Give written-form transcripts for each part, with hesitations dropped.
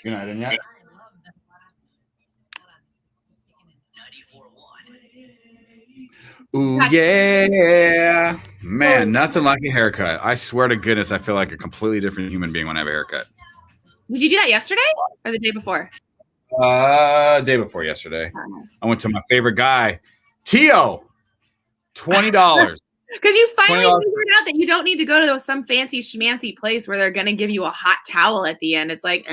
You're not in yet? Ooh, yeah. Man, nothing like a haircut. I swear to goodness, I feel like a completely different human being when I have a haircut. Did you do that yesterday or the day before? Day before yesterday. I went to my favorite guy, Tio. $20. Because you finally figured out that you don't need to go to some fancy schmancy place where they're going to give you a hot towel at the end. It's like,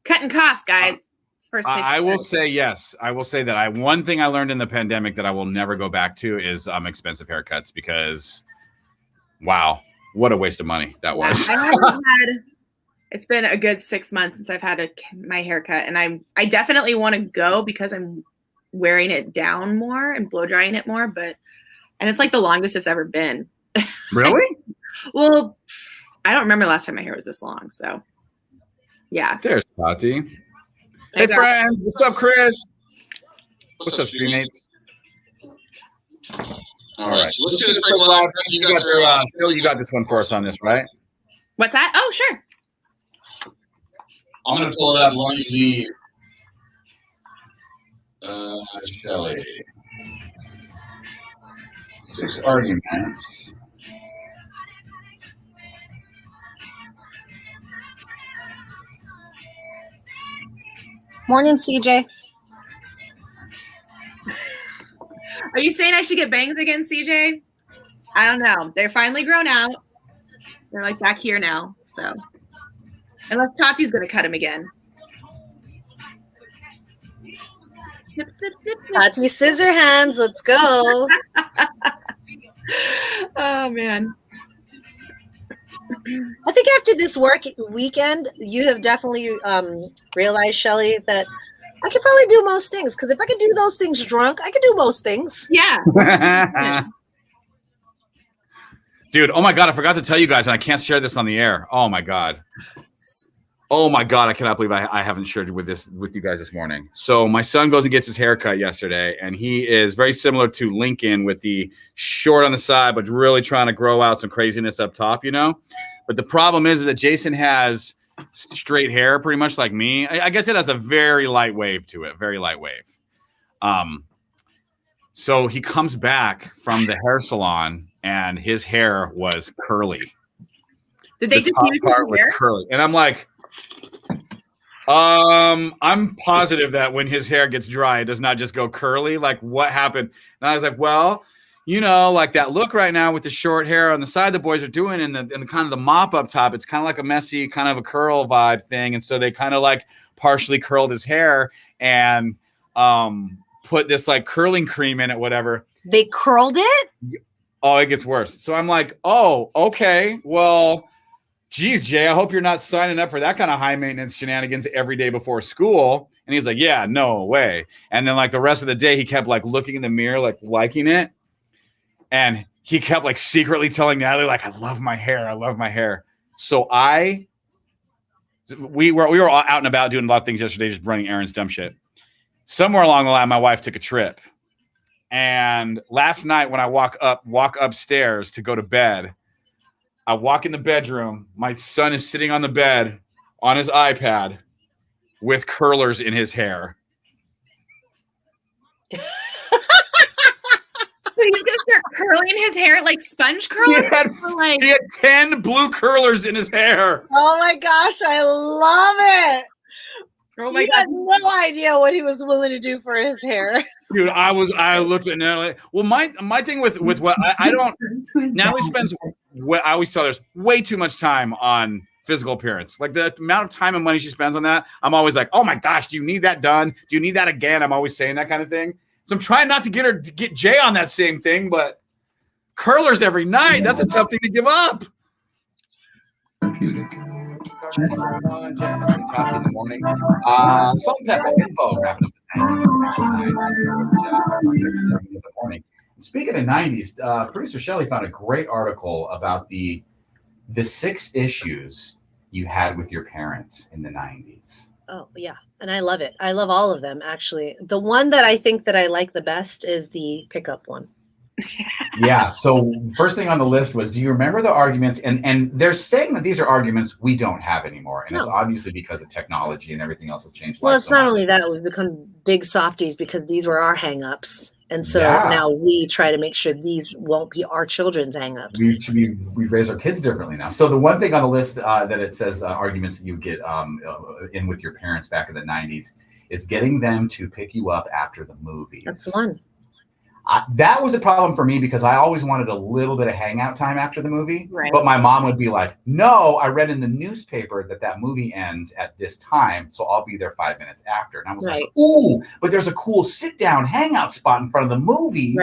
cutting costs, guys. First place I will say yes. I will say that one thing I learned in the pandemic that I will never go back to is expensive haircuts because, wow, what a waste of money that was. It's been a good 6 months since I've had my haircut, and I definitely want to go because I'm wearing it down more and blow drying it more, and it's like the longest it's ever been. Really? Well, I don't remember the last time my hair was this long, so yeah. There's Tati. Hey friends, what's up, Chris? What's up, stream mates? All right, so let's do this quick live. You got this one for us on this, right? What's that? Oh, sure. I'm gonna pull it up while you leave. Shelly. 6 arguments. Morning, CJ. Are you saying I should get bangs again, CJ? I don't know. They're finally grown out. They're like back here now. So unless Tati's going to cut him again. Snip, snip, snip, snip. Tati scissor hands. Let's go. Oh, man. I think after this work weekend, you have definitely realized, Shelly, that I could probably do most things. Because if I could do those things drunk, I could do most things. Yeah. Dude, oh my God, I forgot to tell you guys, and I can't share this on the air. Oh my God. Oh my God, I cannot believe I haven't shared with you guys this morning. So my son goes and gets his haircut yesterday, and he is very similar to Lincoln with the short on the side, but really trying to grow out some craziness up top, you know? But the problem is that Jason has straight hair pretty much like me. I guess it has a very light wave to it, very light wave. So he comes back from the hair salon, and his hair was curly. Did they diffuse his hair? Curly. And I'm like, I'm positive that when his hair gets dry, it does not just go curly. Like, what happened? And I was like, well, you know, like that look right now with the short hair on the side the boys are doing and the kind of the mop up top, it's kind of like a messy kind of a curl vibe thing. And so they kind of like partially curled his hair and put this like curling cream in it, whatever. They curled it? Oh, it gets worse. So I'm like, oh, okay, well, geez, Jay, I hope you're not signing up for that kind of high maintenance shenanigans every day before school. And he's like, yeah, no way. And then like the rest of the day, he kept like looking in the mirror, like liking it. And he kept like secretly telling Natalie, like, I love my hair. I love my hair. So we were all out and about doing a lot of things yesterday, just running errands, dumb shit. Somewhere along the line, my wife took a trip. And last night when I walk upstairs to go to bed, I walk in the bedroom. My son is sitting on the bed on his iPad with curlers in his hair. So he's going to start curling his hair like sponge curling? He had 10 blue curlers in his hair. Oh my gosh, I love it. Oh my God. Had no idea what he was willing to do for his hair. Dude, I looked at Natalie. Well, my thing with what I don't, Natalie spends, what I always tell her, is way too much time on physical appearance. Like the amount of time and money she spends on that, I'm always like, oh my gosh, do you need that done? Do you need that again? I'm always saying that kind of thing. So I'm trying not to get Jay on that same thing, but curlers every night, that's a tough thing to give up. Therapeutic. Tati in the morning. Salt and pepper info wrapping up the morning. Speaking of 90s, producer Shelly found a great article about the 6 issues you had with your parents in the 90s. Oh, yeah. And I love it. I love all of them, actually. The one that I think that I like the best is the pickup one. Yeah. So first thing on the list was, do you remember the arguments? And they're saying that these are arguments we don't have anymore. And it's obviously because of technology and everything else has changed. Well, it's not only that, we've become big softies because these were our hang-ups. And so now we try to make sure these won't be our children's hang-ups. We raise our kids differently now. So the one thing on the list that it says arguments that you get in with your parents back in the 90s is getting them to pick you up after the movie. That's one. That was a problem for me because I always wanted a little bit of hangout time after the movie. Right. But my mom would be like, no, I read in the newspaper that movie ends at this time, so I'll be there 5 minutes after. And I was like, ooh, but there's a cool sit-down hangout spot in front of the movies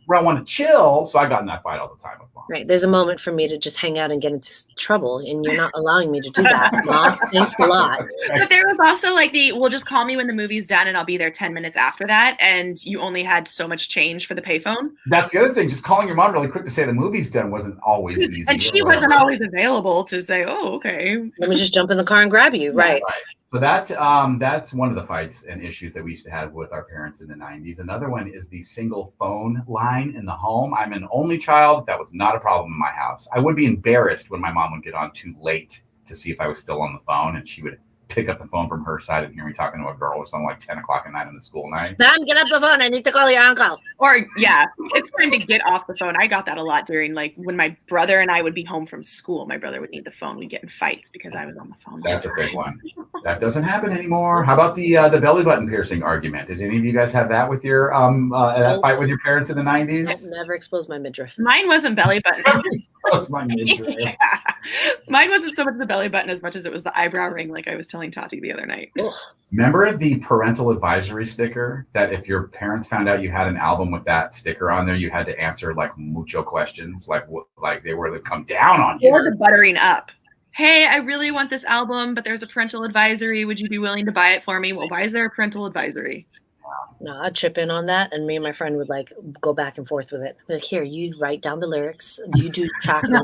where I want to chill. So I got in that fight all the time with mom. Right. There's a moment for me to just hang out and get into trouble, and you're not allowing me to do that, Mom. Thanks a lot. But there was also like well, just call me when the movie's done and I'll be there 10 minutes after that. And you only had so much change for the payphone. That's the other thing. Just calling your mom really quick to say the movie's done wasn't always easy. And she wasn't always available to say, oh, okay. Let me just jump in the car and grab you. Right. So that's one of the fights and issues that we used to have with our parents in the 90s. Another one is the single phone line in the home. I'm an only child. That was not a problem in my house. I would be embarrassed when my mom would get on too late to see if I was still on the phone, and she would pick up the phone from her side and hear me talking to a girl or something like 10 o'clock at night on the school night. Mom, get up the phone. I need to call your uncle. Or, it's time to get off the phone. I got that a lot during, like, when my brother and I would be home from school. My brother would need the phone. We'd get in fights because I was on the phone. That's a big one. That doesn't happen anymore. How about the belly button piercing argument? Did any of you guys have that with your that fight with your parents in the 90s? I've never exposed my midriff. Mine wasn't belly button. That was my midriff. Mine wasn't so much the belly button as much as it was the eyebrow ring, like I was telling Tati the other night. Ugh. Remember the parental advisory sticker that if your parents found out you had an album with that sticker on there, you had to answer like mucho questions, like they were to come down on you. Or the buttering up. Hey, I really want this album, but there's a parental advisory. Would you be willing to buy it for me? Well, why is there a parental advisory? No, I'd chip in on that, and me and my friend would like go back and forth with it. Like, here, you write down the lyrics, you do chocolate,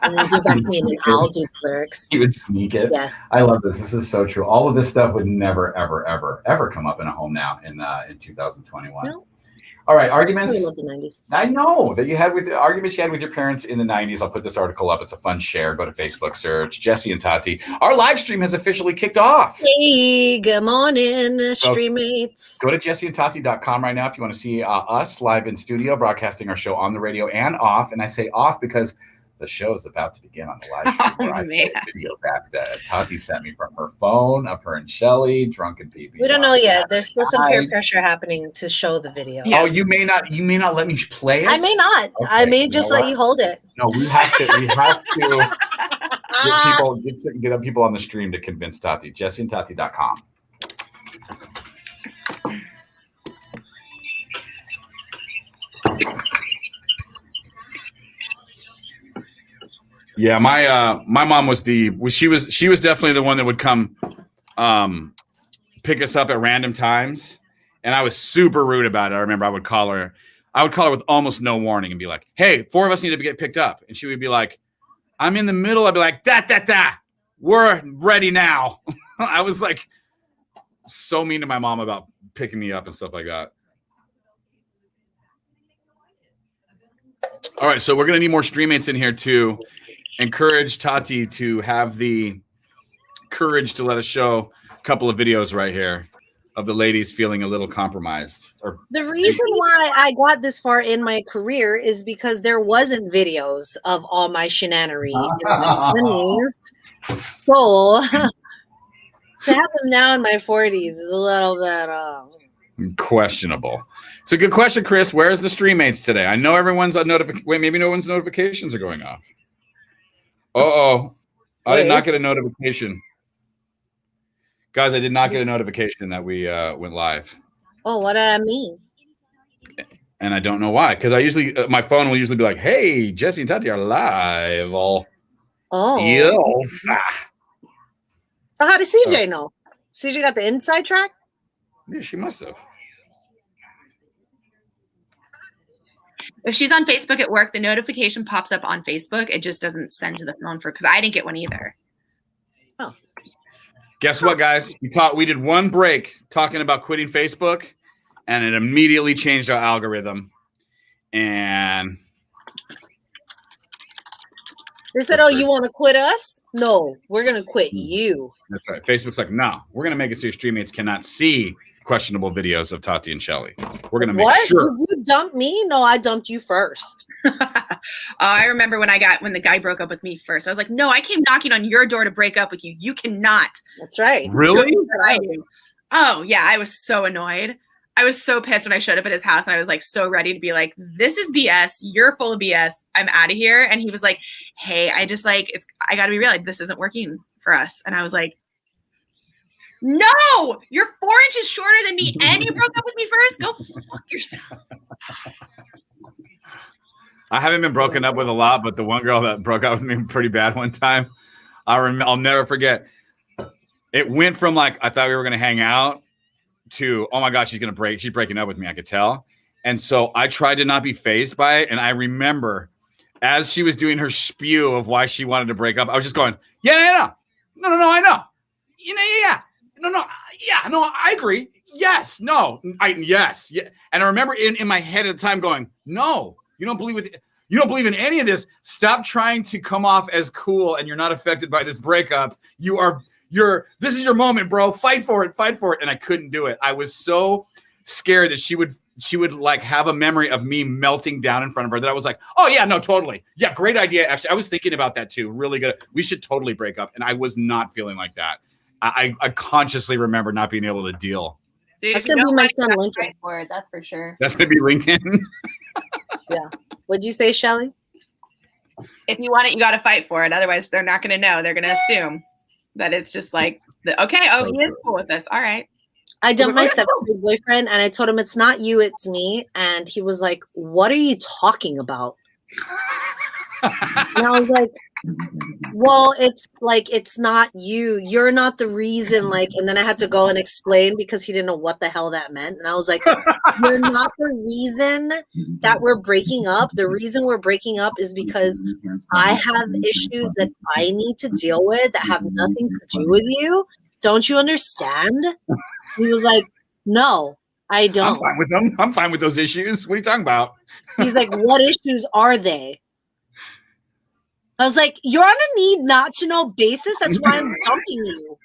and then give back to me, and then I'll do the lyrics. You would sneak it. Yes. I love this. This is so true. All of this stuff would never, ever, ever, ever come up in a home now in 2021. No. All right, arguments. I love the 90s. I know that you had with the arguments you had with your parents in the 90s. I'll put this article up. It's a fun share. Go to Facebook, search Jesse and Tati. Our live stream has officially kicked off. Hey, good morning, stream mates. Go to jesseandtati.com right now if you want to see us live in studio, broadcasting our show on the radio and off. And I say off because the show is about to begin on the live stream. Where I played a video back that Tati sent me from her phone of her and Shelly, drunken PB. We don't know yet. There's still some peer pressure happening to show the video. Yes. Oh, you may not let me play it. I may not. Okay, I may just let you hold it. No, we have to get people on the stream to convince Tati. JesseandTati.com. Yeah, my mom was she was definitely the one that would come pick us up at random times, and I was super rude about it. I remember I would call her with almost no warning and be like, "Hey, 4 of us need to get picked up," and she would be like, "I'm in the middle." I'd be like, "Da. We're ready now." I was like so mean to my mom about picking me up and stuff like that. All right, so we're gonna need more stream mates in here to encourage Tati to have the courage to let us show a couple of videos right here of the ladies feeling a little compromised. The reason why I got this far in my career is because there wasn't videos of all my shenanery in my 20s. So to have them now in my 40s is a little bit questionable. It's a good question, Chris. Where's the stream mates today? I know everyone's on Wait, maybe no one's notifications are going off. Uh-oh. I did not get a notification. Guys, I did not get a notification that we went live. Oh, what did I mean? And I don't know why. Because I usually, my phone will usually be like, hey, Jesse and Tati are live. Oh. Yes. So how did CJ know? CJ got the inside track? Yeah, she must have. If she's on Facebook at work, the notification pops up on Facebook. It just doesn't send to the phone because I didn't get one either. Oh. Guess what, guys? We did one break talking about quitting Facebook, and it immediately changed our algorithm. And they said, "Oh, you want to quit us? No, we're gonna quit you." That's right. Facebook's like, no, we're gonna make it so your stream mates cannot see questionable videos of Tati and Shelly. We're gonna make sure. Did you dump me? No, I dumped you first. I remember when the guy broke up with me first. I was like, no, I came knocking on your door to break up with you. You cannot. That's right. Really? I do. Oh yeah, I was so annoyed. I was so pissed when I showed up at his house, and I was like so ready to be like, this is BS. You're full of BS. I'm out of here. And he was like, hey, I gotta be real. Like, this isn't working for us. And I was like, no, you're 4 inches shorter than me, and you broke up with me first. Go fuck yourself. I haven't been broken up with a lot, but the one girl that broke up with me pretty bad one time, I'll never forget. It went from like, I thought we were going to hang out to, oh my God, she's breaking up with me. I could tell. And so I tried to not be fazed by it. And I remember as she was doing her spew of why she wanted to break up, I was just going, no, I know. No, I agree. Yes, no, yes. Yeah. And I remember in my head at the time going, no, you don't believe in any of this. Stop trying to come off as cool, and you're not affected by this breakup. This is your moment, bro. Fight for it. And I couldn't do it. I was so scared that she would like have a memory of me melting down in front of her that I was like, oh yeah, no, totally. Yeah, great idea. Actually, I was thinking about that too. Really good. We should totally break up. And I was not feeling like that. I consciously remember not being able to deal. Dude, that's gonna be my son Lincoln. For it, that's for sure. That's gonna be Lincoln. Yeah. What'd you say, Shelly? If you want it, you got to fight for it. Otherwise, they're not going to know. They're going to assume that it's just like, okay, he is cool with this. All right. I dumped my 7th-grade boyfriend, and I told him it's not you, it's me. And he was like, "What are you talking about?" And I was like, well, it's not you. You're not the reason. Like, and then I had to go and explain because he didn't know what the hell that meant. And I was like, you're not the reason that we're breaking up. The reason we're breaking up is because I have issues that I need to deal with that have nothing to do with you. Don't you understand? He was like, no, I don't. I'm fine with them. I'm fine with those issues. What are you talking about? He's like, what issues are they? I was like, you're on a need not to know basis. That's why I'm dumping you.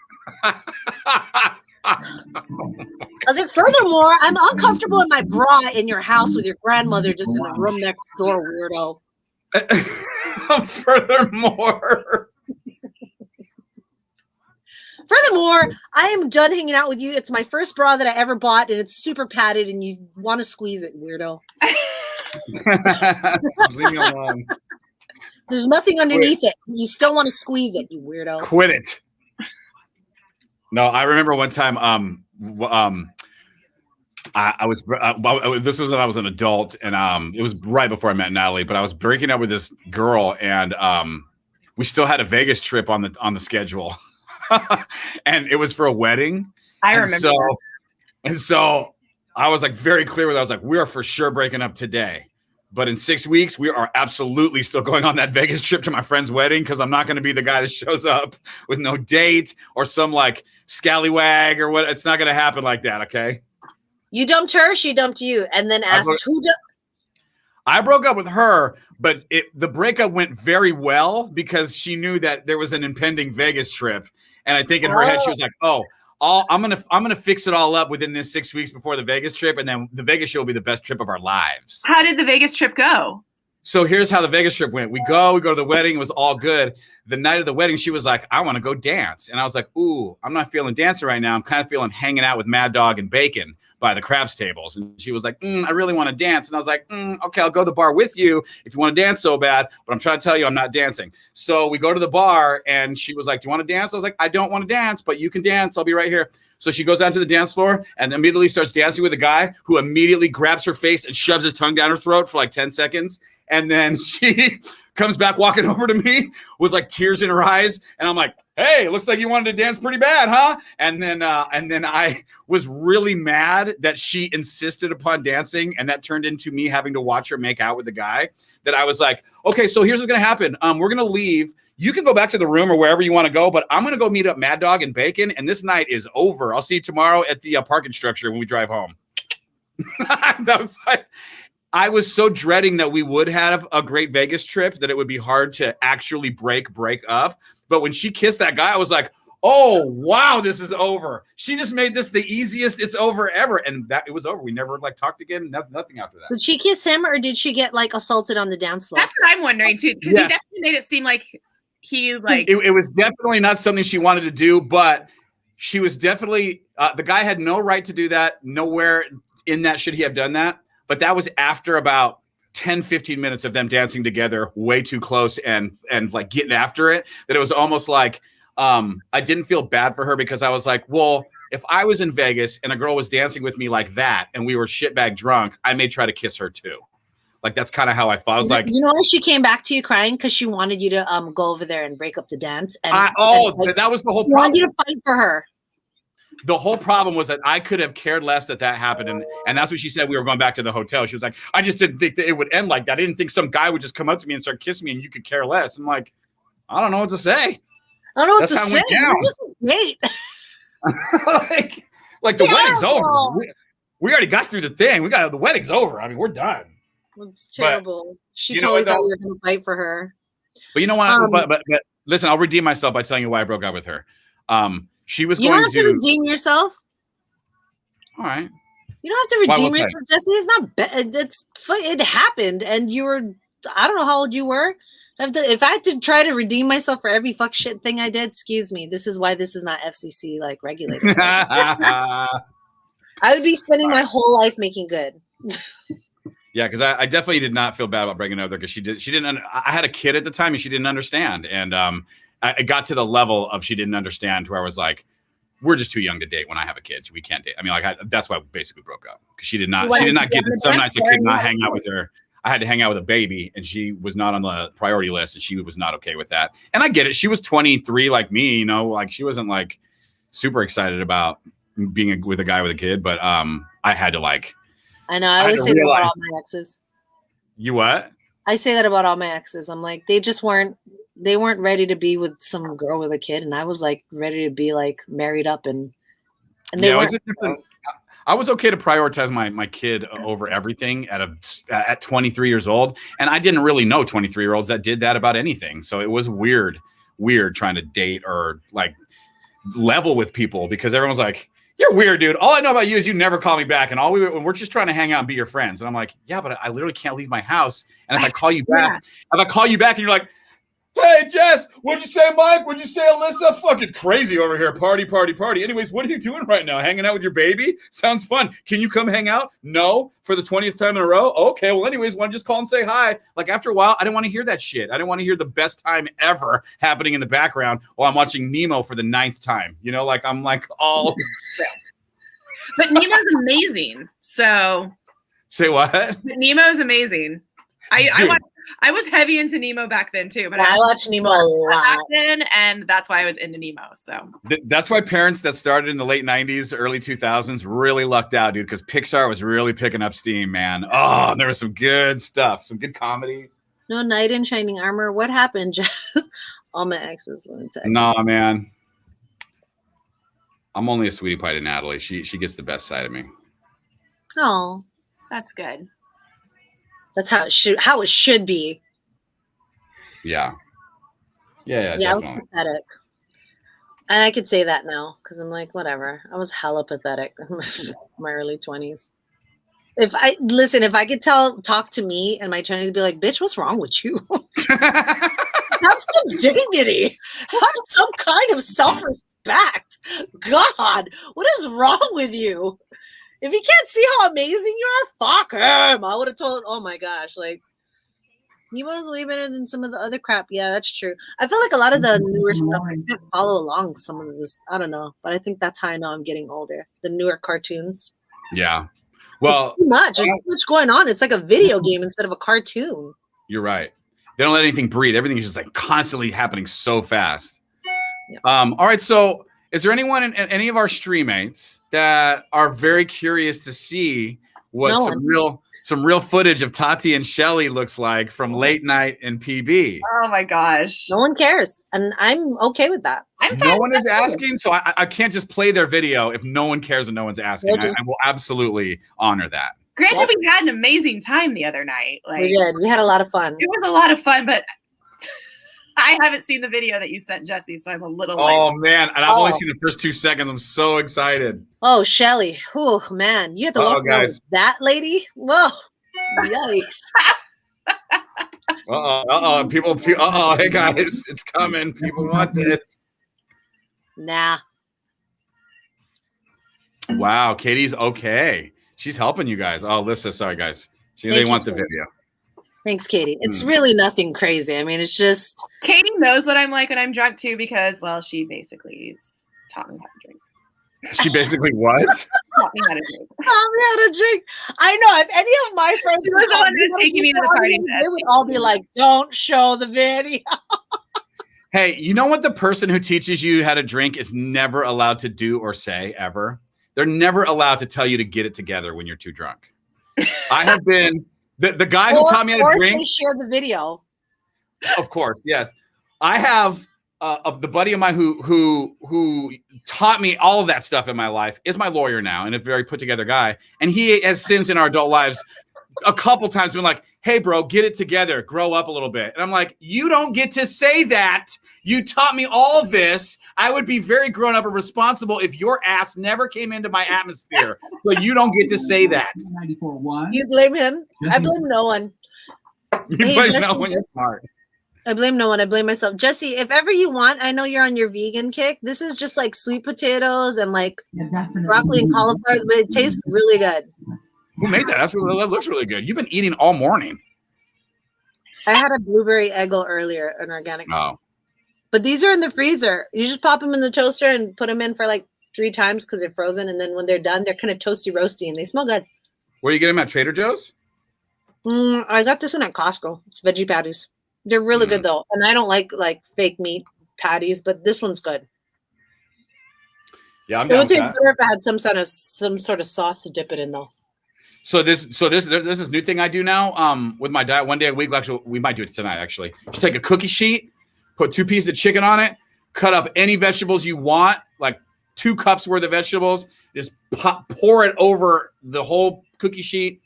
I was like, furthermore, I'm uncomfortable in my bra in your house with your grandmother just in the room next door, weirdo. Furthermore, I am done hanging out with you. It's my first bra that I ever bought, and it's super padded, and you want to squeeze it, weirdo. Leave me alone. There's nothing underneath it. You still want to squeeze it, you weirdo. Quit it. No, I remember one time. This was when I was an adult, and it was right before I met Natalie. But I was breaking up with this girl, and we still had a Vegas trip on the schedule, and it was for a wedding. I remember. So I was like very clear with her. I was like, we are for sure breaking up today. But in 6 weeks, we are absolutely still going on that Vegas trip to my friend's wedding because I'm not going to be the guy that shows up with no date or some like scallywag or what. It's not going to happen like that, okay? You dumped her, she dumped you, and then asked who dumped. I broke up with her, but the breakup went very well because she knew that there was an impending Vegas trip. And I think in her head, she was like, oh, I'm gonna fix it all up within this 6 weeks before the Vegas trip, and then the Vegas show will be the best trip of our lives. How did the Vegas trip go? So here's how the Vegas trip went. We go to the wedding. It was all good. The night of the wedding, she was like, I want to go dance. And I was like, ooh, I'm not feeling dancing right now. I'm kind of feeling hanging out with Mad Dog and Bacon by the craps tables. And she was like, I really want to dance. And I was like, okay, I'll go to the bar with you if you want to dance so bad. But I'm trying to tell you I'm not dancing. So we go to the bar and she was like, do you want to dance? I was like, I don't want to dance, but you can dance. I'll be right here. So she goes out to the dance floor and immediately starts dancing with a guy who immediately grabs her face and shoves his tongue down her throat for like 10 seconds. And then she comes back walking over to me with like tears in her eyes. And I'm like, hey, looks like you wanted to dance pretty bad, huh? And then I was really mad that she insisted upon dancing. And that turned into me having to watch her make out with the guy. That I was like, okay, so here's what's going to happen. We're going to leave. You can go back to the room or wherever you want to go, but I'm going to go meet up Mad Dog and Bacon. And this night is over. I'll see you tomorrow at the parking structure when we drive home. That was like, I was so dreading that we would have a great Vegas trip that it would be hard to actually break up. But when she kissed that guy, I was like, oh, wow, this is over. She just made this the easiest it's over ever. And that it was over. We never like talked again. Nothing after that. Did she kiss him or did she get like assaulted on the dance floor? That's what I'm wondering too. Because he definitely made it seem like he like. It was definitely not something she wanted to do, but she was definitely, the guy had no right to do that. Nowhere in that should he have done that. But that was after about 10, 15 minutes of them dancing together way too close and like getting after it, that it was almost like I didn't feel bad for her because I was like, well, if I was in Vegas and a girl was dancing with me like that and we were shitbag drunk, I may try to kiss her too. Like, that's kind of how I felt. I was like, you know why she came back to you crying? Because she wanted you to go over there and break up the dance. And, that was the whole problem. Wanted you to fight for her. The whole problem was that I could have cared less that happened. And that's what she said. We were going back to the hotel. She was like, I just didn't think that it would end like that. I didn't think some guy would just come up to me and start kissing me and you could care less. I'm like, I don't know what to say. I don't know what to say. Just wait. like the wedding's over. We already got through the thing. The wedding's over. I mean, we're done. It's terrible. She totally thought we were going to fight for her. But you know what? But listen, I'll redeem myself by telling you why I broke up with her. She was you going don't have to redeem yourself. All right. You don't have to redeem yourself, Jesse. It's not bad. It happened, and you were. I don't know how old you were. If I had to try to redeem myself for every fuck shit thing I did, excuse me. This is why this is not FCC like regulated. I would be spending my whole life making good. Yeah, because I definitely did not feel bad about breaking up with her because she didn't. I had a kid at the time and she didn't understand, and I got to the level of she didn't understand where I was like, we're just too young to date when I have a kid. We can't date. I mean, that's why we basically broke up because she did not get it. Some nights I could not hang out with her. I had to hang out with a baby and she was not on the priority list and she was not okay with that. And I get it. She was 23 like me, like she wasn't like super excited about being with a guy with a kid, but I had to like. I know. I always say that about all my exes. You what? I say that about all my exes. I'm like, they weren't ready to be with some girl with a kid. And I was like ready to be like married up and they weren't. I was okay to prioritize my kid over everything at 23 years old. And I didn't really know 23-year-olds that did that about anything. So it was weird trying to date or like level with people because everyone's like, you're weird, dude. All I know about you is you never call me back. And we're just trying to hang out and be your friends. And I'm like, yeah, but I literally can't leave my house. And if I call you back, and you're like, hey, Jess, what'd you say, Mike? What'd you say, Alyssa? Fucking crazy over here. Party. Anyways, what are you doing right now? Hanging out with your baby? Sounds fun. Can you come hang out? No, for the 20th time in a row? Okay, well, anyways, why don't you just call and say hi? Like, after a while, I didn't want to hear that shit. I didn't want to hear the best time ever happening in the background while I'm watching Nemo for the 9th time. You know, like, I'm like all set. But Nemo's amazing. So. Say what? But Nemo's amazing. I was heavy into Nemo back then too, but I watched Nemo a lot then, and that's why I was into Nemo. So that's why parents that started in the late 90s, early 2000s really lucked out, dude, because Pixar was really picking up steam, man. Oh, there was some good stuff, some good comedy. No knight in shining armor. What happened, Jeff? All my exes. No, man. I'm only a sweetie pie to Natalie. She gets the best side of me. Oh, that's good. That's how it should be. Yeah, definitely. I was pathetic. And I could say that now because I'm like, whatever. I was hella pathetic in my early 20s. If I could talk to me and my 20s, be like, bitch, what's wrong with you? Have some dignity. Have some kind of self-respect. God, what is wrong with you? If you can't see how amazing you are, fuck him. I would have told, oh my gosh, like, Nemo's way better than some of the other crap. Yeah, that's true. I feel like a lot of the newer stuff, I can't follow along some of this. I don't know. But I think that's how I know I'm getting older. The newer cartoons. Yeah. Well, it's too much. There's too much going on. It's like a video game instead of a cartoon. You're right. They don't let anything breathe. Everything is just like constantly happening so fast. Yeah. All right. So is there anyone in any of our streammates that are very curious to see what some real footage of Tati and Shelly looks like from late night in PB? Oh my gosh. No one cares. And I'm okay with that. No one is asking. So I can't just play their video if no one cares and no one's asking. I will absolutely honor that. Granted, we had an amazing time the other night. Like, we did. We had a lot of fun. It was a lot of fun, but I haven't seen the video that you sent Jesse, so I'm a little. Oh man, and I've only seen the first 2 seconds. I'm so excited. Oh, Shelly. Oh man, you have to walk with that lady. Whoa, yikes. People. Hey guys, it's coming. People want this. Nah. Wow, Katie's okay. She's helping you guys. Oh, Lisa, sorry guys. They want the video. Thanks, Katie. It's really nothing crazy. I mean, it's just Katie knows what I'm like when I'm drunk too, because she basically taught me how to drink. She basically what? Taught me how to drink. Taught me how to drink. I know. If any of my friends was the one who's taking me to the party, they would all be like, "Don't show the video." Hey, you know what? The person who teaches you how to drink is never allowed to do or say ever. They're never allowed to tell you to get it together when you're too drunk. I have been the guy who taught me how to drink. They share the video. Of course, yes. I have the buddy of mine who taught me all of that stuff in my life is my lawyer now and a very put together guy. And he has since in our adult lives a couple times been like, "Hey, bro, get it together, grow up a little bit." And I'm like, "You don't get to say that. You taught me all this. I would be very grown up and responsible if your ass never came into my atmosphere. But you don't get to say that." You blame him. I blame no one. You blame no one. You're smart. I blame no one. I blame myself. Jesse, if ever you want, I know you're on your vegan kick. This is just like sweet potatoes and like broccoli and cauliflower, but it tastes really good. Who made that? That looks really good. You've been eating all morning. I had a blueberry eggle earlier, an organic. Oh. But these are in the freezer. You just pop them in the toaster and put them in for like 3 times because they're frozen. And then when they're done, they're kind of toasty roasty and they smell good. Where are you getting them at? Trader Joe's? I got this one at Costco. It's veggie patties. They're really good though. And I don't like fake meat patties, but this one's good. Yeah, I'm down. It would with taste better if I had some sort of sauce to dip it in though. So this is new thing I do now. With my diet, one day a week. Actually, we might do it tonight. Actually, just take a cookie sheet, put 2 pieces of chicken on it, cut up any vegetables you want, like 2 cups worth of vegetables. Just pour it over the whole cookie sheet.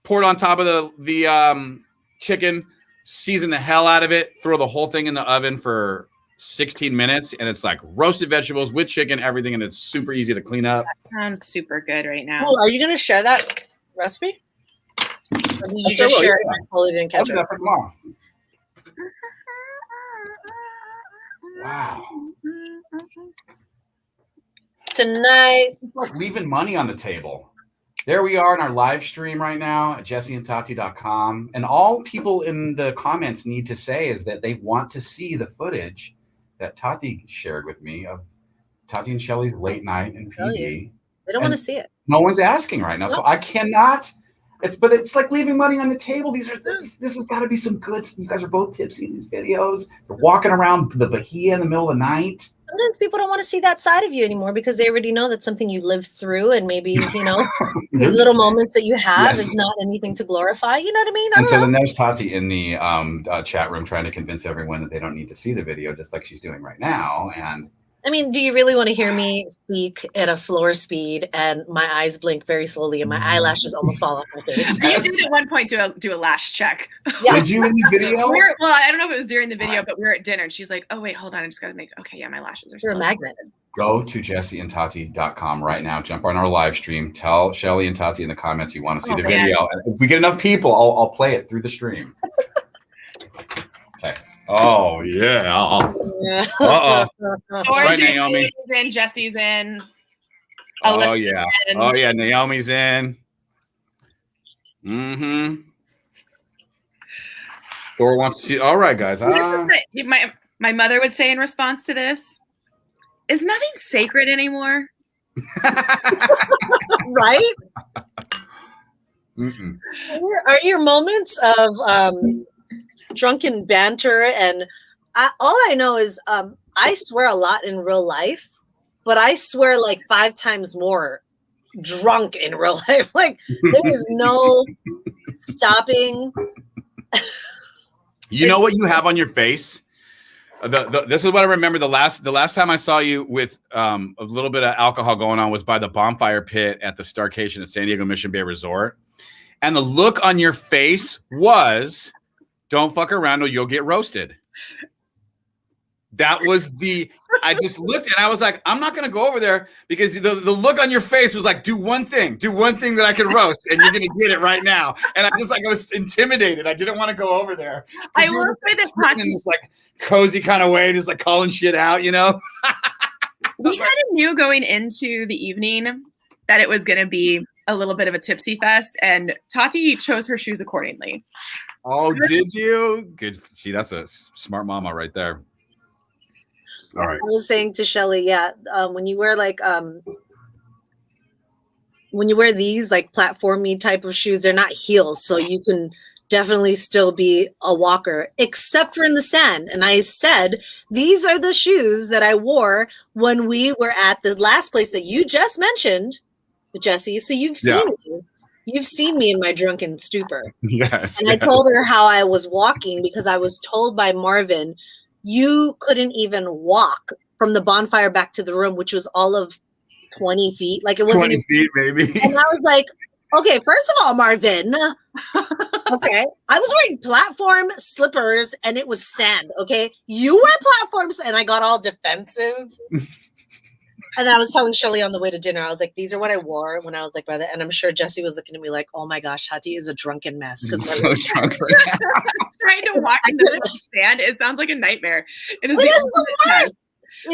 Pour it on top of the chicken. Season the hell out of it. Throw the whole thing in the oven for 16 minutes, and it's like roasted vegetables with chicken, everything, and it's super easy to clean up. That sounds super good right now. Oh, are you going to share that recipe? Or did you just share it? I totally didn't catch it. Wow. Tonight. It's like leaving money on the table. There we are in our live stream right now at jesseandtati.com. And all people in the comments need to say is that they want to see the footage that Tati shared with me of Tati and Shelly's late night in PD. They don't want to see it. No one's asking right now. So I cannot. But it's like leaving money on the table. This has got to be some good. You guys are both tipsy in these videos. You're walking around the Bahia in the middle of the night. Sometimes people don't want to see that side of you anymore because they already know that's something you lived through, and maybe these little moments that you have is not anything to glorify. You know what I mean? And so then there's Tati in the chat room trying to convince everyone that they don't need to see the video, just like she's doing right now. And I mean, do you really want to hear me speak at a slower speed and my eyes blink very slowly and my eyelashes almost fall off my face? You did at one point do a lash check. Yeah. Did you in the video? Well, I don't know if it was during the video, but we were at dinner and she's like, "Oh wait, hold on, I just got to make. Okay, yeah, my lashes are still a magnet." Go to jesseandtati.com right now. Jump on our live stream. Tell Shelly and Tati in the comments you want to see the video. And if we get enough people, I'll play it through the stream. Okay. Oh yeah. Uh-oh. Right, Naomi. In, Jesse's in. Oh yeah. In. Oh yeah. Naomi's in. Mm-hmm. Thor wants to see. All right, guys. My mother would say in response to this, "Is nothing sacred anymore?" Right? Mm-mm. Are your moments of drunken banter and all I know is I swear a lot in real life, but I swear like 5 times more drunk in real life. Like there is no stopping. You know what you have on your face? This is what I remember. The last time I saw you with a little bit of alcohol going on was by the bonfire pit at the Starcation at San Diego Mission Bay Resort. And the look on your face was, don't fuck around or you'll get roasted. That was I just looked and I was like, I'm not going to go over there because the look on your face was like, do one thing that I can roast and you're going to get it right now. And I was intimidated. I didn't want to go over there. I will say this in this like cozy kind of way, just like calling shit out, you know? We kind of knew going into the evening that it was going to be a little bit of a tipsy fest, and Tati chose her shoes accordingly. Oh, did you? Good. See, that's a smart mama right there. All right. I was saying to Shelly, when you wear these like platformy type of shoes, they're not heels, so you can definitely still be a walker, except for in the sand. And I said, these are the shoes that I wore when we were at the last place that you just mentioned, Jesse. So you've seen me. You've seen me in my drunken stupor. Yes. And I told her how I was walking because I was told by Marvin, you couldn't even walk from the bonfire back to the room, which was all of 20 feet. Like it wasn't 20 feet, maybe. And I was like, okay, first of all, Marvin, okay, I was wearing platform slippers and it was sand, okay? You wear platforms and I got all defensive. And I was telling Shelly on the way to dinner, I was like, these are what I wore when I was like by the, and I'm sure Jesse was looking at me like, oh my gosh, Tati is a drunken mess. Because so drunk right now. Trying to walk into the sand, it sounds like a nightmare. It is the worst.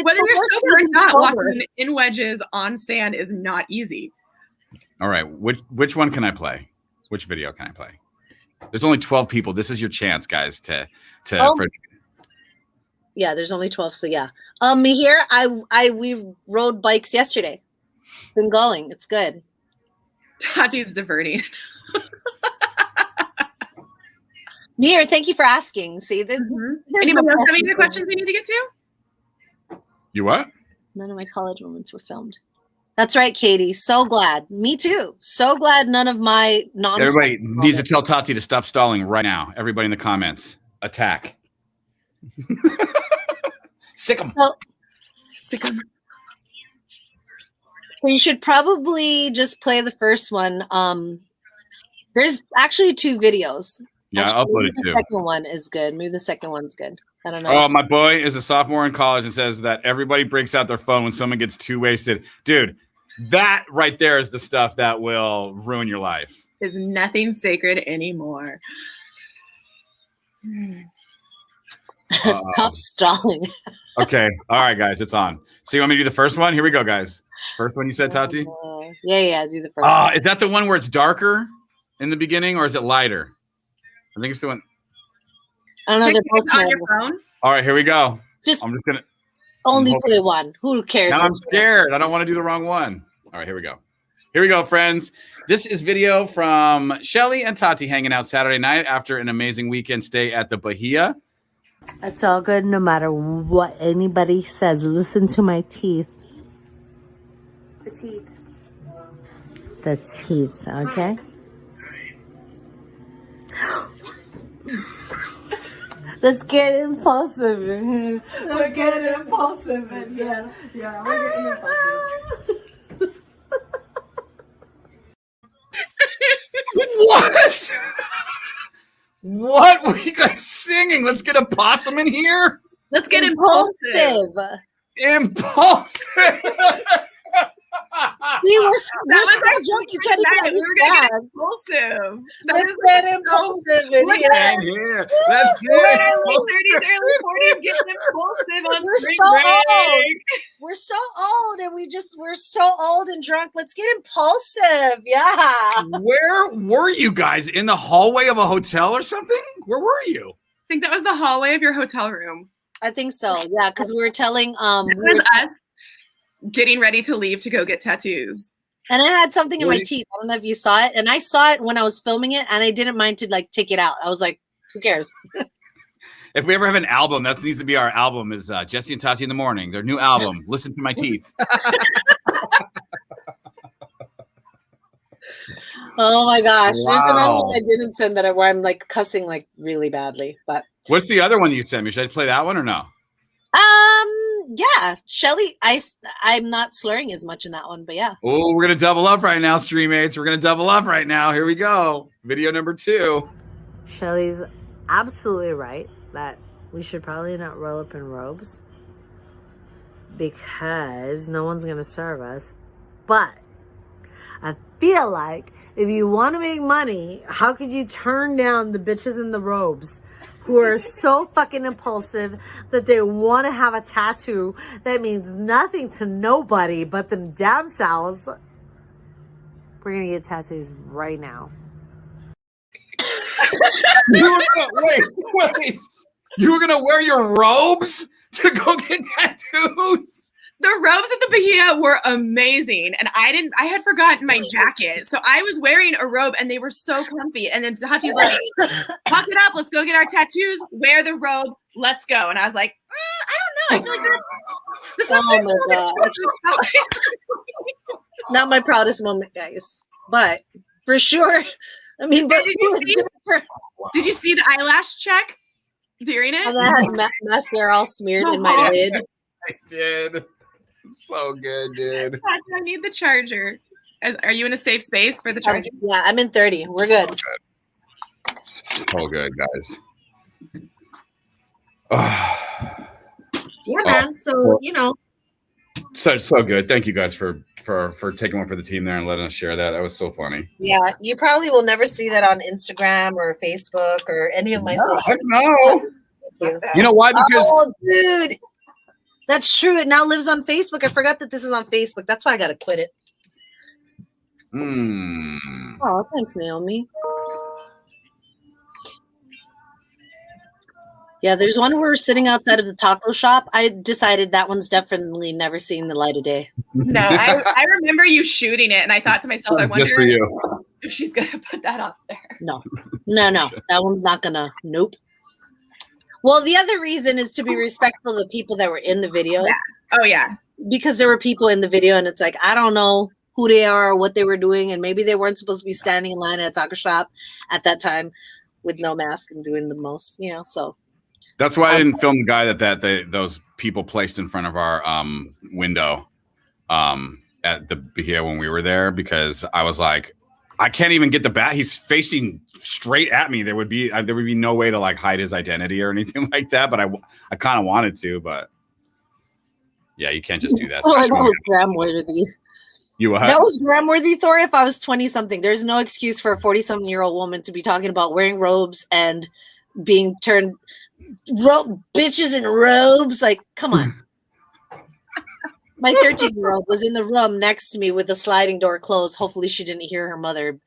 Whether you're sober or not, walking in wedges on sand is not easy. All right, which one can I play? Which video can I play? There's only 12 people. This is your chance, guys, Yeah, there's only 12, so yeah. Me here, we rode bikes yesterday. Been going. It's good. Tati's diverting. Mir, thank you for asking. See, Anybody else have any questions we need to get to? You what? None of my college moments were filmed. That's right, Katie. So glad. Me too. So glad none of my non. Everybody needs to tell Tati to stop stalling right now. Everybody in the comments, attack. Sick 'em. Well, Sick 'em. So you should probably just play the first one. There's actually 2 videos. Yeah, I'll upload it too. The second one is good. Maybe the second one's good. I don't know. Oh, my boy is a sophomore in college and says that everybody breaks out their phone when someone gets too wasted. Dude, that right there is the stuff that will ruin your life. Is nothing sacred anymore. Stop stalling. Okay. All right, guys, it's on. So you want me to do the first one? Here we go, guys. First one you said, Tati? Yeah, do the first one. Is that the one where it's darker in the beginning or is it lighter? I think it's the one. I don't know. They're both on your phone. All right, here we go. I'm just gonna only play one. Who cares? Now I'm scared. I don't want to do the wrong one. All right, here we go. Here we go, friends. This is video from Shelly and Tati hanging out Saturday night after an amazing weekend stay at the Bahia. It's all good no matter what anybody says. Listen to my teeth. The teeth. The teeth, okay? Let's get impulsive in here. Let's get impulsive in here. Yeah, we're getting impulsive. What? What were you guys singing? Let's get a possum in here. Let's get impulsive. Impulsive. We were so drunk you can't even understand. Impulsive. Let's get impulsive in here. Let's get early 30s, early 40s, get impulsive on spring break. We're so old and we're so old and drunk. Let's get impulsive. Yeah. Where were you guys? In the hallway of a hotel or something? Where were you? I think that was the hallway of your hotel room. I think so. Yeah, because we were telling it was us getting ready to leave to go get tattoos. And I had something in my teeth. I don't know if you saw it. And I saw it when I was filming it, and I didn't mind to like take it out. I was like, who cares? If we ever have an album, that needs to be our album, is Jesse and Tati in the Morning. Their new album, Listen to My Teeth. Oh my gosh. Wow. There's another one I didn't send where I'm like cussing like really badly. But what's the other one you sent me? Should I play that one or no? Yeah, Shelly. I'm not slurring as much in that one, but yeah. Oh, we're gonna double up right now, stream mates. We're gonna double up right now. Here we go. Video number 2. Shelly's absolutely right that we should probably not roll up in robes because no one's gonna serve us. But I feel like if you want to make money, how could you turn down the bitches in the robes who are so fucking impulsive that they want to have a tattoo that means nothing to nobody but them damn selves? We're gonna get tattoos right now. Wait. You were gonna wear your robes to go get tattoos? The robes at the Bahia were amazing, and I had forgotten my jacket, so I was wearing a robe, and they were so comfy. And then Tati's like, "Pack it up, let's go get our tattoos. Wear the robe, let's go." And I was like, I don't know. I feel like that's Oh my God. Not my proudest moment, guys, but for sure. I mean, but did you see the eyelash check during it? And I had mascara all smeared in my lid. I did. So good, dude. Tati, I need the charger. Are you in a safe space for the charger? Yeah, I'm in 30. We're good. So good, guys. Yeah, man. So, So good. Thank you guys for taking one for the team there and letting us share that. That was so funny. Yeah, you probably will never see that on Instagram or Facebook or any of my social media. You know why? Because dude, that's true. It now lives on Facebook. I forgot that this is on Facebook. That's why I gotta quit it. Oh, thanks, Naomi. Yeah, there's one where we're sitting outside of the taco shop. I decided that one's definitely never seen the light of day. No, I remember you shooting it, and I thought to myself, I wonder just for you. if she's gonna put that out there. No, that one's not gonna. Nope. Well, the other reason is to be respectful of the people that were in the video. Yeah. Oh yeah, because there were people in the video, and it's like I don't know who they are or what they were doing, and maybe they weren't supposed to be standing in line at a taco shop at that time with no mask and doing the most, So that's why I didn't film the guy that those people placed in front of our window at the Bahia when we were there, because I was like, I can't even get the bat. He's facing straight at me. There would be no way to like hide his identity or anything like that. But I kind of wanted to, but yeah, you can't just do that. That was gram-worthy. You what? That was gram-worthy, Thor. If I was 20-something, there's no excuse for a 40-something-year-old woman to be talking about wearing robes and being turned bitches in robes. Like, come on. My 13-year-old was in the room next to me with the sliding door closed. Hopefully she didn't hear her mother.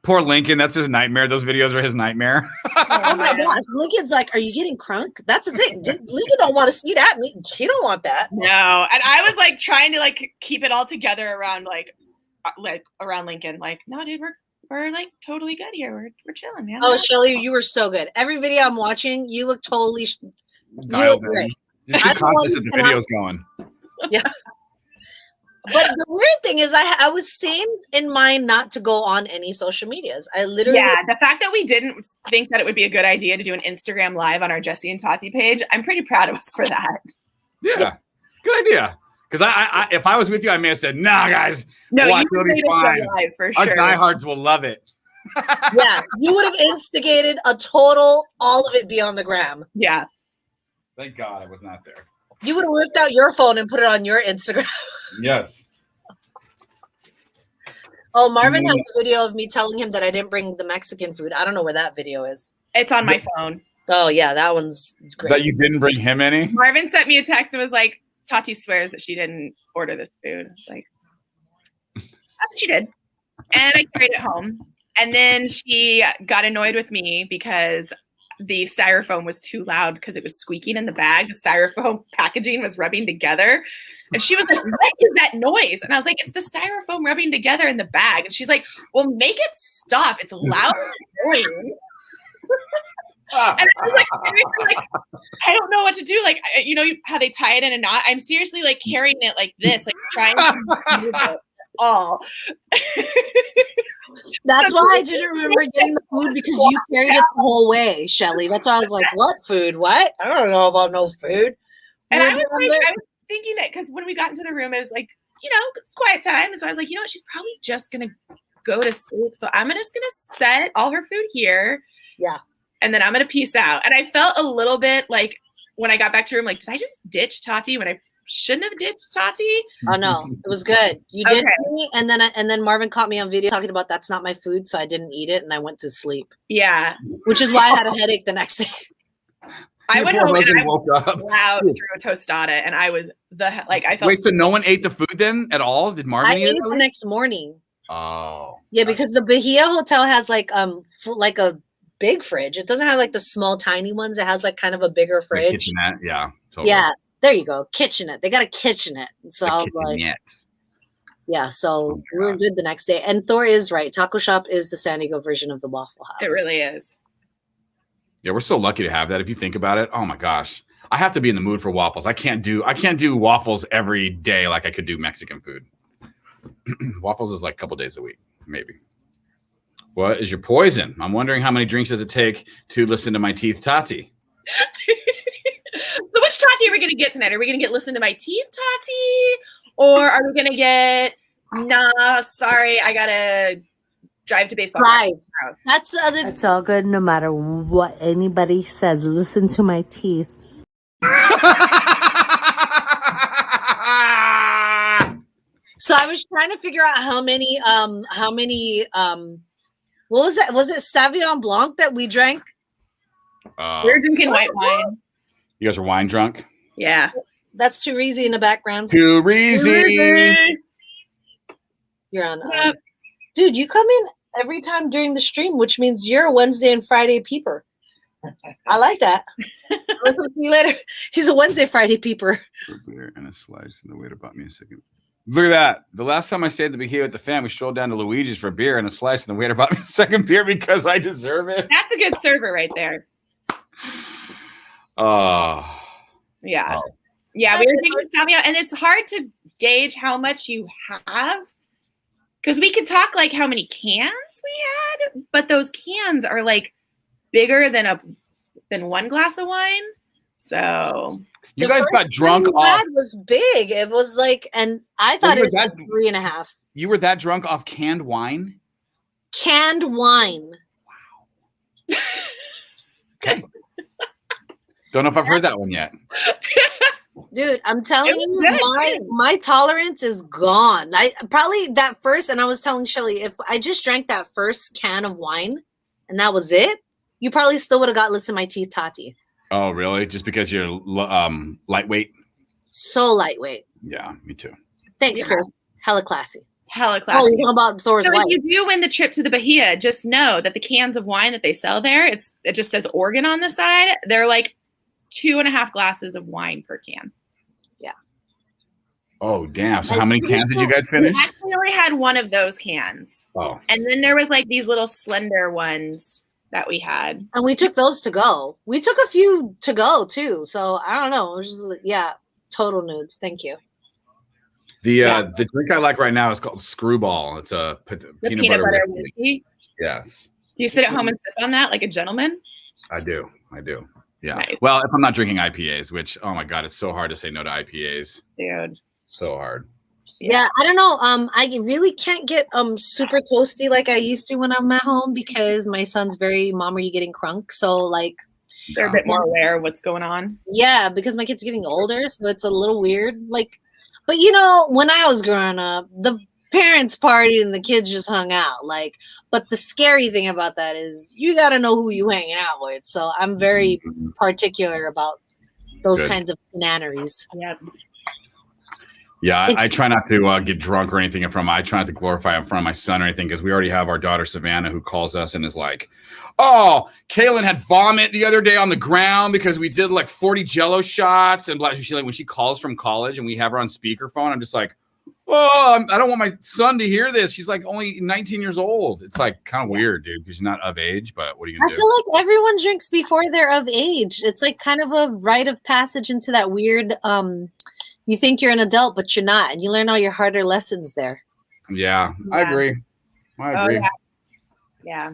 Poor Lincoln. That's his nightmare. Those videos are his nightmare. Oh my gosh. Lincoln's like, are you getting crunk? That's the thing. Lincoln don't want to see that. He don't want that. No. And I was like trying to like keep it all together around like around Lincoln. Like, no, dude, we're like totally good here. We're chilling, man. Oh, Shelly, you were so good. Every video I'm watching, you look totally great. You're too conscious that the video's going. Yeah. But the weird thing is I was sane in mind not to go on any social medias. I literally the fact that we didn't think that it would be a good idea to do an Instagram live on our Jesse and Tati page, I'm pretty proud of us for that. Yeah. Good idea. Because I if I was with you, I may have said, "Nah, guys, no, watch, it'll be fine. Live for sure. Our diehards will love it." Yeah, you would have instigated a total, all of it be on the gram. Yeah. Thank God I was not there. You would have whipped out your phone and put it on your Instagram. Yes. Oh, Marvin has a video of me telling him that I didn't bring the Mexican food. I don't know where that video is. It's on my phone. Oh yeah, that one's great. That you didn't bring him any? Marvin sent me a text and was like, Tati swears that she didn't order this food. I was like, she did. And I carried it home. And then she got annoyed with me because the styrofoam was too loud because it was squeaking in the bag. The styrofoam packaging was rubbing together. And she was like, what is that noise? And I was like, it's the styrofoam rubbing together in the bag. And she's like, well, make it stop. It's loud and annoying. And I was like, seriously, like, I don't know what to do. Like, you know how they tie it in a knot? I'm seriously like carrying it like this, like trying to move it all. That's why I didn't remember getting the food because you carried it the whole way, Shelly. That's why I was like, what food? What? I don't know about no food. And I was thinking that because when we got into the room, it was like, it's quiet time. And so I was like, what? She's probably just going to go to sleep. So I'm just going to set all her food here. Yeah. And then I'm going to peace out. And I felt a little bit like when I got back to the room, like, did I just ditch Tati when I shouldn't have ditched Tati? Oh no, it was good. You did me, and then Marvin caught me on video talking about that's not my food, so I didn't eat it and I went to sleep. Yeah. Which is why I had a headache the next day. I went home and I woke up loud through a tostada, and I was I felt. Wait, so no one ate the food then at all? Did Marvin eat it the next morning? Oh. Yeah, because the Bahia hotel has like a big fridge. It doesn't have like the small tiny ones. It has like kind of a bigger fridge. Like kitchenette, yeah. Totally. Yeah, there you go. Kitchenette. They got a kitchenette. So I was like, yeah, so we were good the next day. And Thor is right. Taco Shop is the San Diego version of the Waffle House. It really is. Yeah, we're so lucky to have that. If you think about it, oh my gosh, I have to be in the mood for waffles. I can't do waffles every day like I could do Mexican food. Waffles is like a couple days a week, maybe. What is your poison? I'm wondering how many drinks does it take to listen to my teeth, Tati? So which Tati are we going to get tonight? Are we going to get listen to my teeth, Tati? Or are we going to get, nah, sorry, I got to drive to baseball. Right. That's all good no matter what anybody says. Listen to my teeth. So I was trying to figure out how many what was that? Was it Sauvignon Blanc that we drank? We're drinking white wine. You guys are wine drunk? Yeah. That's Too Reezy in the background. Too Reezy. You're on. Dude, you come in every time during the stream, which means you're a Wednesday and Friday peeper. I like that. We'll see you later. He's a Wednesday, Friday peeper. A beer and a slice, and the waiter bought me a second. Look at that. The last time I stayed at the Bahia with the fam, we strolled down to Luigi's for a beer and a slice, and the waiter bought me a second beer because I deserve it. That's a good server right there. Oh. Yeah. Oh. Yeah, we were taking Sauvignon, and it's hard to gauge how much you have because we could talk like how many cans we had, but those cans are like bigger than one glass of wine. So you guys got drunk off. It was big. It was like, and I thought it was like 3.5. You were that drunk off canned wine? Canned wine. Wow. Okay. Don't know if I've heard that one yet. Dude, I'm telling you, my tolerance is gone. I probably that first, and I was telling Shelly, if I just drank that first can of wine and that was it, you probably still would have got listen to my teeth, Tati. Oh, really? Just because you're lightweight? So lightweight. Yeah, me too. Thanks, Chris. Hella classy. Hella classy. Oh, you're talking about Thor's wife. If you do win the trip to the Bahia, just know that the cans of wine that they sell there, it just says Oregon on the side. They're like 2.5 glasses of wine per can. Yeah. Oh, damn. So how many cans did you guys finish? I actually only had one of those cans. Oh. And then there was like these little slender ones that we had. And we took those to go. We took a few to go too. So I don't know. It was just, yeah, total noobs. Thank you. The drink I like right now is called Screwball. It's a peanut butter whiskey. Yes. Do you sit at home and sip on that like a gentleman? I do. Yeah. Nice. Well, if I'm not drinking IPAs, which, oh my God, it's so hard to say no to IPAs. Dude. So hard. Yeah, I don't know. I really can't get super toasty like I used to when I'm at home because my son's very, Mom, are you getting crunk? So like they're a bit more aware of what's going on. Yeah, because my kid's getting older, so it's a little weird. Like, but you know, when I was growing up, the parents partied and the kids just hung out. Like, but the scary thing about that is you got to know who you hanging out with. So I'm very particular about those kinds of shenanigans. Yeah. Yeah, I try not to get drunk or anything I try not to glorify in front of my son or anything because we already have our daughter Savannah who calls us and is like, oh, Kaylin had vomit the other day on the ground because we did like 40 Jello shots. And she, like, when she calls from college and we have her on speakerphone, I'm just like, oh, I don't want my son to hear this. She's like only 19 years old. It's like kind of weird, dude, because she's not of age, but what are you going to do? I feel like everyone drinks before they're of age. It's like kind of a rite of passage into that weird, you think you're an adult, but you're not. And you learn all your harder lessons there. Yeah, I agree. Yeah. Yeah.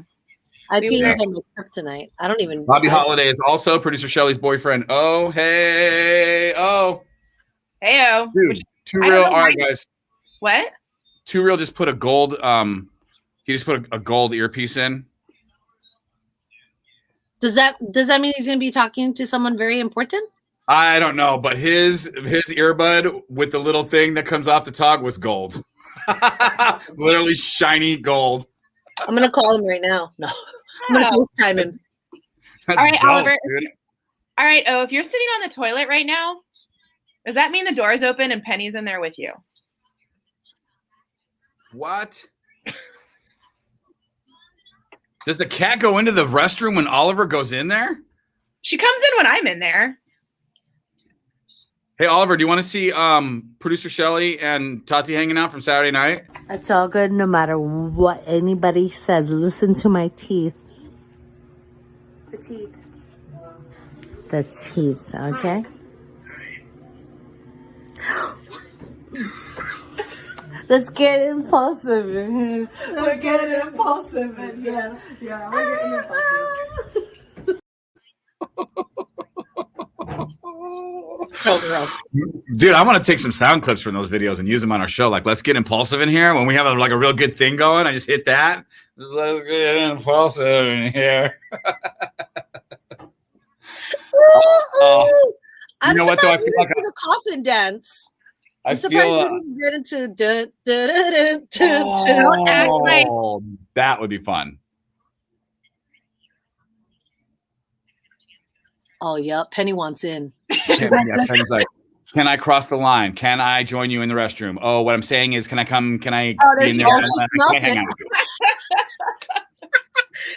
IPAs are my kryptonite. I don't even. Bobby Holiday is also producer Shelly's boyfriend. Oh, hey, oh. Heyo. Dude, Too Real. All right, guys. What? Too Real just put a gold, he just put a gold earpiece in. Does that mean he's going to be talking to someone very important? I don't know, but his earbud with the little thing that comes off the tog was gold. Literally shiny gold. I'm going to call him right now. No. I'm going to FaceTime him. All right, dope, Oliver. dude. All right. Oh, if you're sitting on the toilet right now, does that mean the door's open and Penny's in there with you? What? Does the cat go into the restroom when Oliver goes in there? She comes in when I'm in there. Hey, Oliver, do you want to see producer Shelly and Tati hanging out from Saturday night? It's all good no matter what anybody says. Listen to my teeth. The teeth. The teeth, okay? Let's get impulsive in here. Let's get impulsive in here. Yeah, we're getting impulsive. So gross. Dude, I want to take some sound clips from those videos and use them on our show. Like, let's get impulsive in here. When we have a real good thing going, I just hit that. Just let's get impulsive in here. I'm know what, though? I feel like the coffin dance. I I'm surprised feel. we didn't get into Don't act like That would be fun. Oh, yeah. Penny wants in. Penny's like, can I cross the line? Can I join you in the restroom? Oh, what I'm saying is, can I come? Can I be in there? she smelled it.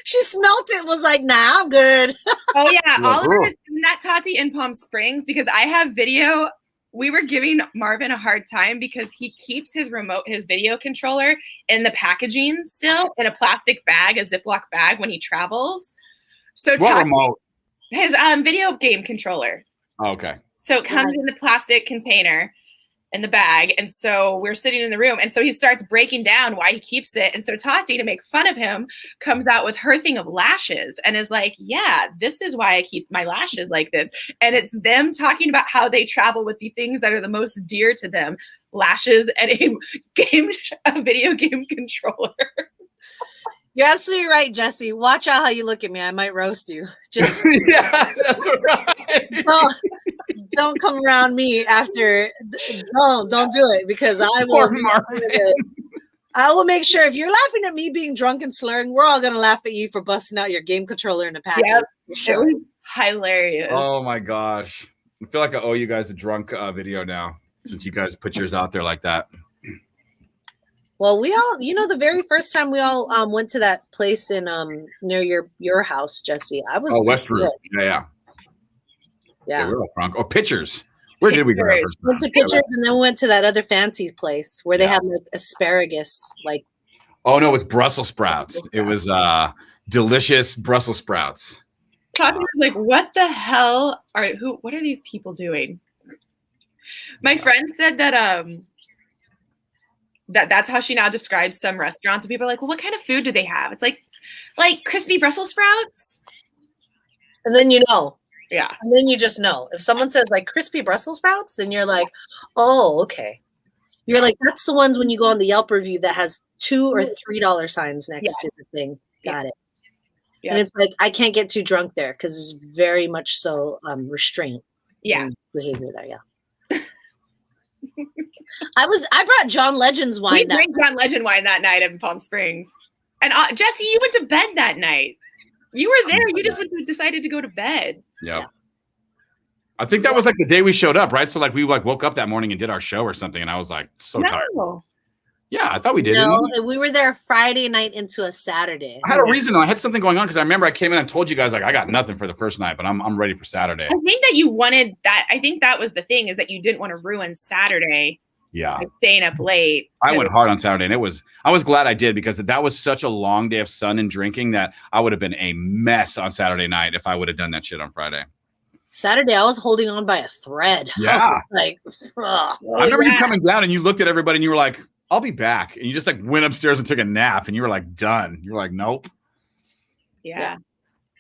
She smelt it, was like, nah, I'm good. Oh, yeah. Oliver has seen that, Tati, in Palm Springs, because I have video. We were giving Marvin a hard time because he keeps his video controller in the packaging still in a plastic bag, a Ziploc bag when he travels. So What remote? His video game controller. Oh, okay. So it comes in the plastic container in the bag. And so we're sitting in the room. And so he starts breaking down why he keeps it. And so Tati, to make fun of him, comes out with her thing of lashes and is like, yeah, this is why I keep my lashes like this. And it's them talking about how they travel with the things that are the most dear to them, lashes and a video game controller. You're absolutely right, Jesse. Watch out how you look at me. I might roast you. Just Yeah, that's right. don't come around me after. Don't do it because I will. I will make sure if you're laughing at me being drunk and slurring, we're all gonna laugh at you for busting out your game controller in a package. Yep, sure. It was hilarious. Oh my gosh, I feel like I owe you guys a drunk video now since you guys put yours out there like that. Well, we all, the very first time we all went to that place in near your house, Jesse. I was Westroom. Yeah. We were all drunk. Oh, Pictures. Where did we go? Went to Pictures and then went to that other fancy place where they had like asparagus, like. Oh no, it was Brussels sprouts. It was delicious Brussels sprouts. Tati was like, "What the hell what are these people doing?" My friend said that that's how she now describes some restaurants. And people are like, well, what kind of food do they have? It's like crispy Brussels sprouts. And then you know. Yeah. And then you just know. If someone says like crispy Brussels sprouts, then you're like, oh, okay. You're like, that's the ones when you go on the Yelp review that has $2 or $3 signs next to the thing. Got it. Yeah. And it's like, I can't get too drunk there because it's very much so restraint. Yeah. Behavior there, yeah. I brought John Legend's wine. We drank John Legend wine that night in Palm Springs. And Jesse, you went to bed that night. You were there. You just decided to go to bed. Yeah. I think that was like the day we showed up, right? So like we woke up that morning and did our show or something, and I was like tired. Yeah, I thought we did. No, we were there Friday night into a Saturday. I had a reason though. I had something going on because I remember I came in and told you guys like I got nothing for the first night, but I'm ready for Saturday. I think that you wanted that. I think that was the thing, is that you didn't want to ruin Saturday. Yeah. By staying up late. I went hard on Saturday, and I was glad I did because that was such a long day of sun and drinking that I would have been a mess on Saturday night if I would have done that shit on Friday. Saturday, I was holding on by a thread. Yeah. I was like, I remember you coming down and you looked at everybody and you were like, I'll be back. And you just like went upstairs and took a nap and you were like, done. You were like, nope. Yeah.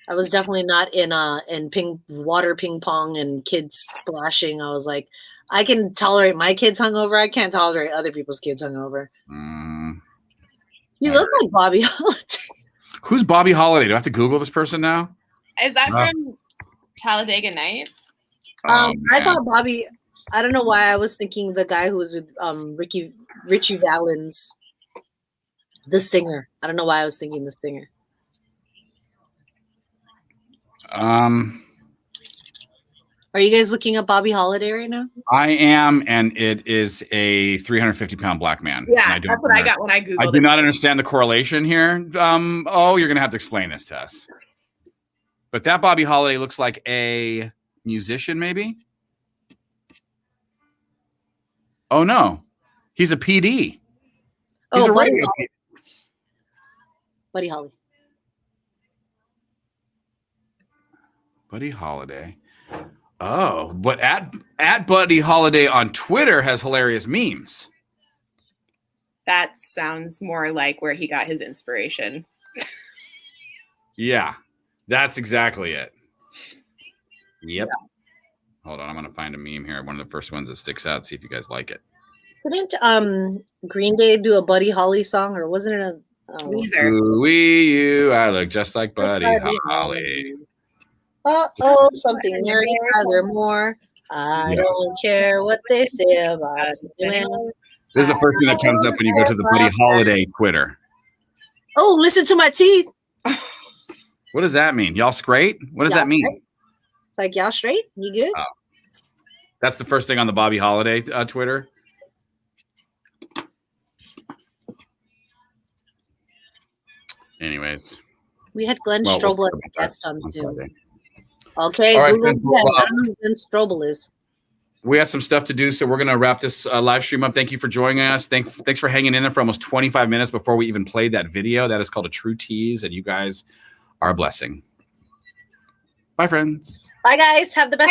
I was definitely not in water ping pong and kids splashing. I was like, I can tolerate my kids hungover. I can't tolerate other people's kids hungover. You look like Bobby Holiday. Who's Bobby Holiday? Do I have to Google this person now? Is that from Talladega Nights? I thought Bobby. I don't know why I was thinking the guy who was with Richie Valens, the singer. I don't know why I was thinking the singer. Are you guys looking up Bobby Holiday right now? I am, and it is a 350-pound black man. Yeah, that's what I got when I Googled it. I do not understand the correlation here. You're going to have to explain this to us. But that Bobby Holiday looks like a musician, maybe? Oh, no. He's a PD. He's a radio PD. Buddy Holly. Buddy Holiday. Oh, but at Buddy Holiday on Twitter has hilarious memes. That sounds more like where he got his inspiration. Yeah, that's exactly it. Yep. Yeah. Hold on, I'm going to find a meme here. One of the first ones that sticks out. See if you guys like it. Didn't Green Day do a Buddy Holly song, or wasn't it a Weezer? You, I look just like Buddy Holly. Something Mary Tyler Moore. I don't care what they say about us. This is the first thing that comes up when you go to the Buddy Holiday Twitter. Oh, listen to my teeth. What does that mean? Y'all straight? What does that mean? Straight? Like y'all straight? You good? Oh. That's the first thing on the Bobby Holiday Twitter. Anyways. We had Glenn Strobel as a guest on Zoom. Friday. Okay, all right, Google again. I don't know who Glenn Strobel is. We have some stuff to do, so we're going to wrap this live stream up. Thank you for joining us. Thanks for hanging in there for almost 25 minutes before we even played that video. That is called a true tease, and you guys are a blessing. Bye, friends. Bye, guys. Have the best.